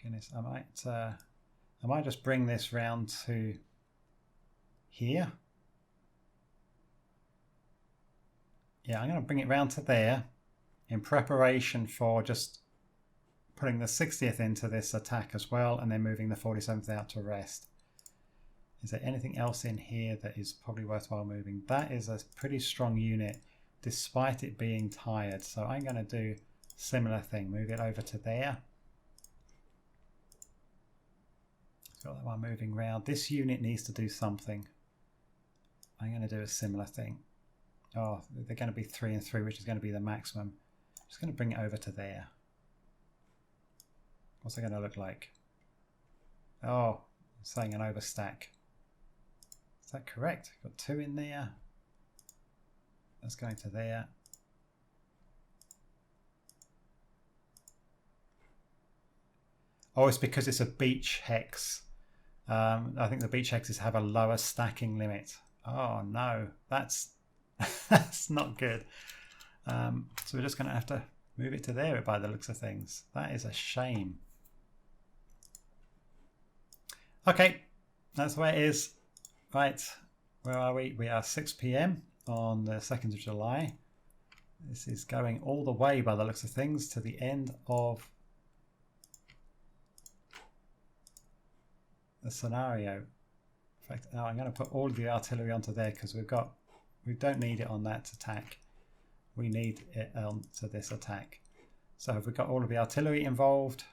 Goodness, I might just bring this round to here. Yeah, I'm going to bring it round to there in preparation for just putting the 60th into this attack as well, and then moving the 47th out to rest. Is there anything else in here that is probably worthwhile moving? That is a pretty strong unit despite it being tired. So I'm going to do a similar thing. Move it over to there. Got that one moving around. This unit needs to do something. I'm going to do a similar thing. Oh, they're going to be 3 and 3, which is going to be the maximum. I'm just going to bring it over to there. What's it going to look like? Oh, I'm saying an overstack. Is that correct? Got 2 in there. That's going to there. Oh, it's because it's a beach hex. I think the beach hexes have a lower stacking limit. Oh no, that's that's not good. So we're just going to have to move it to there by the looks of things. That is a shame. Okay, that's the way it is. Right, Where are we? We are 6 p.m. on the 2nd of July. This is going all the way, by the looks of things, to the end of the scenario. In fact, now I'm going to put all of the artillery onto there because we don't need it on that attack. We need it onto this attack. So have we got all of the artillery involved?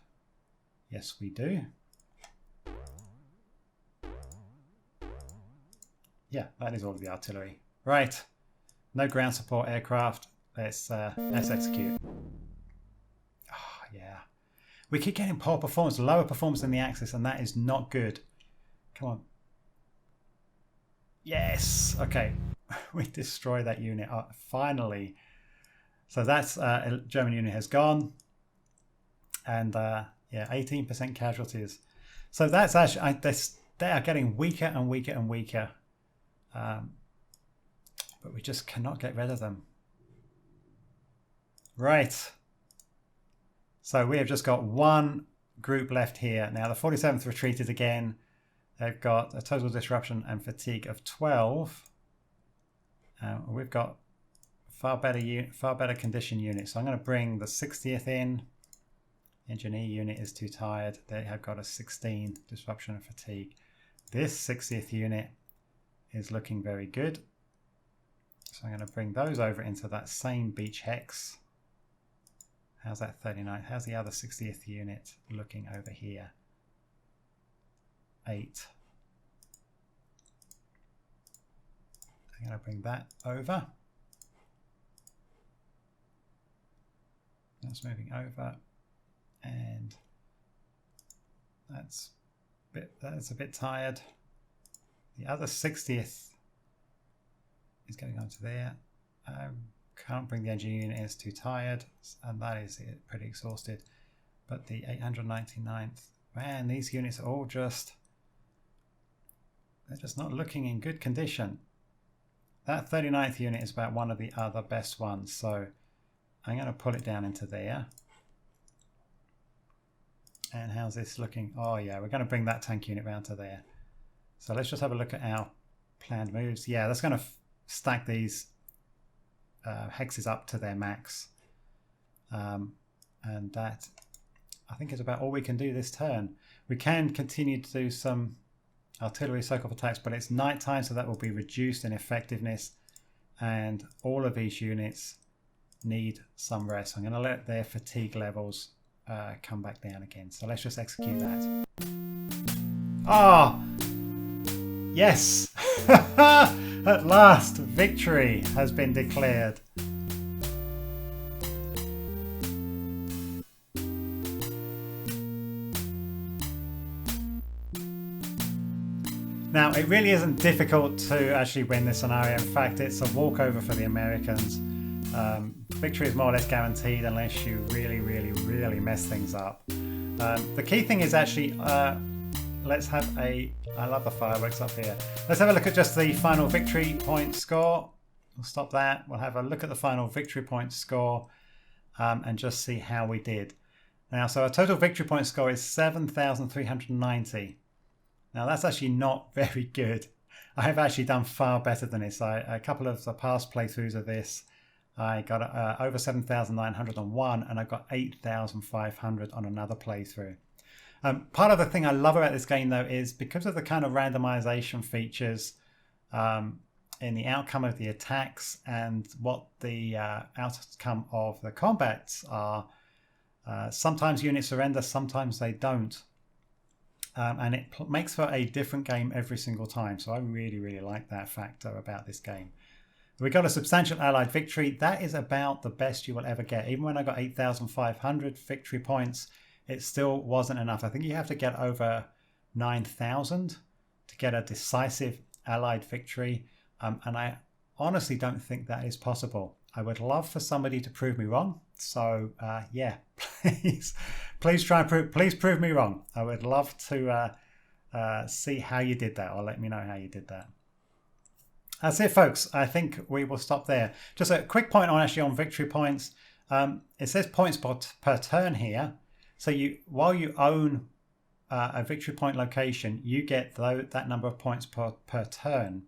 Yes, we do. Yeah, that is all of the artillery. Right. No ground support aircraft. Let's execute. Oh, yeah. We keep getting poor performance, lower performance than the Axis, and that is not good. Come on. Yes. Okay. We destroy that unit. Finally. So that's German unit has gone. And yeah, 18% casualties. So that's actually, they are getting weaker and weaker and weaker. But we just cannot get rid of them. Right. So we have just got one group left here. Now the 47th retreated again. They've got a total disruption and fatigue of 12. We've got far better condition units. So I'm going to bring the 60th in. Engineer unit is too tired. They have got a 16 disruption and fatigue. This 60th unit is looking very good. So I'm going to bring those over into that same beach hex. How's that 39? How's the other 60th unit looking over here? 8. I'm going to bring that over. That's moving over, and that's a bit tired. The other 60th is going on to there. Can't bring the engineer unit in, it's too tired, and that is it, pretty exhausted. But the 899th, man, these units are all they're just not looking in good condition. That 39th unit is about one of the other best ones, so I'm going to pull it down into there. And how's this looking? Oh yeah, we're going to bring that tank unit round to there. So let's just have a look at our planned moves. Yeah, that's going to stack these hexes up to their max. And that, I think, is about all we can do this turn. We can continue to do some artillery circle attacks, but it's night time, so that will be reduced in effectiveness. And all of these units need some rest. I'm going to let their fatigue levels come back down again. So let's just execute that. Ah! Yes! At last, victory has been declared. Now, it really isn't difficult to actually win this scenario. In fact, it's a walkover for the Americans. Victory is more or less guaranteed unless you really, really, really mess things up. The key thing is actually, let's have I love the fireworks up here. Let's have a look at just the final victory point score. We'll stop that. We'll have a look at the final victory point score and just see how we did. Now, so our total victory point score is 7,390. Now, that's actually not very good. I have actually done far better than this. A couple of the past playthroughs of this, I got over 7,901 and I got 8,500 on another playthrough. Part of the thing I love about this game, though, is because of the kind of randomization features in the outcome of the attacks and what the outcome of the combats are, sometimes units surrender, sometimes they don't. And it makes for a different game every single time. So I really, really like that factor about this game. We got a substantial Allied victory. That is about the best you will ever get. Even when I got 8,500 victory points, it still wasn't enough. I think you have to get over 9,000 to get a decisive Allied victory. And I honestly don't think that is possible. I would love for somebody to prove me wrong. So yeah, please try and prove me wrong. I would love to see how you did that, or let me know how you did that. That's it, folks. I think we will stop there. Just a quick point on victory points. It says points per turn here. So while you own a victory point location, you get that number of points per turn.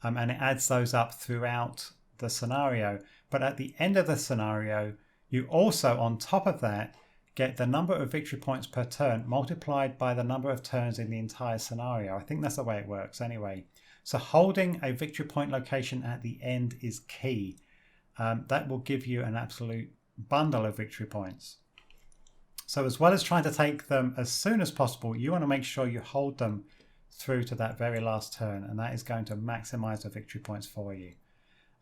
and it adds those up throughout the scenario. But at the end of the scenario, you also, on top of that, get the number of victory points per turn multiplied by the number of turns in the entire scenario. I think that's the way it works anyway. So holding a victory point location at the end is key. That will give you an absolute bundle of victory points. So as well as trying to take them as soon as possible, you want to make sure you hold them through to that very last turn, and that is going to maximize the victory points for you.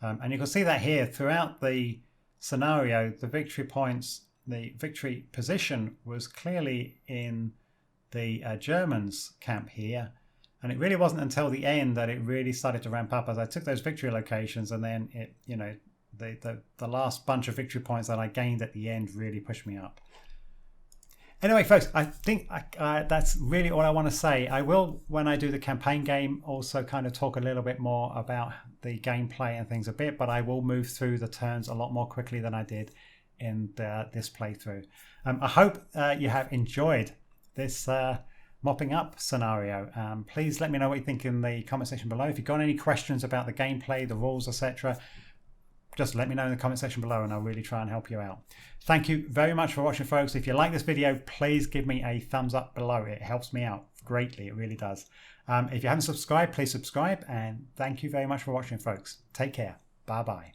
And you can see that here throughout the scenario, the victory points, the victory position was clearly in the Germans camp here. And it really wasn't until the end that it really started to ramp up as I took those victory locations, and then it, you know, the last bunch of victory points that I gained at the end really pushed me up. Anyway, folks, I think that's really all I want to say. I will, when I do the campaign game, also kind of talk a little bit more about the gameplay and things a bit, but I will move through the turns a lot more quickly than I did in this playthrough. I hope you have enjoyed this mopping up scenario. Please let me know what you think in the comment section below. If you've got any questions about the gameplay, the rules, etc., just let me know in the comment section below and I'll really try and help you out. Thank you very much for watching, folks. If you like this video, please give me a thumbs up below. It helps me out greatly. It really does. If you haven't subscribed, please subscribe. And thank you very much for watching, folks. Take care. Bye-bye.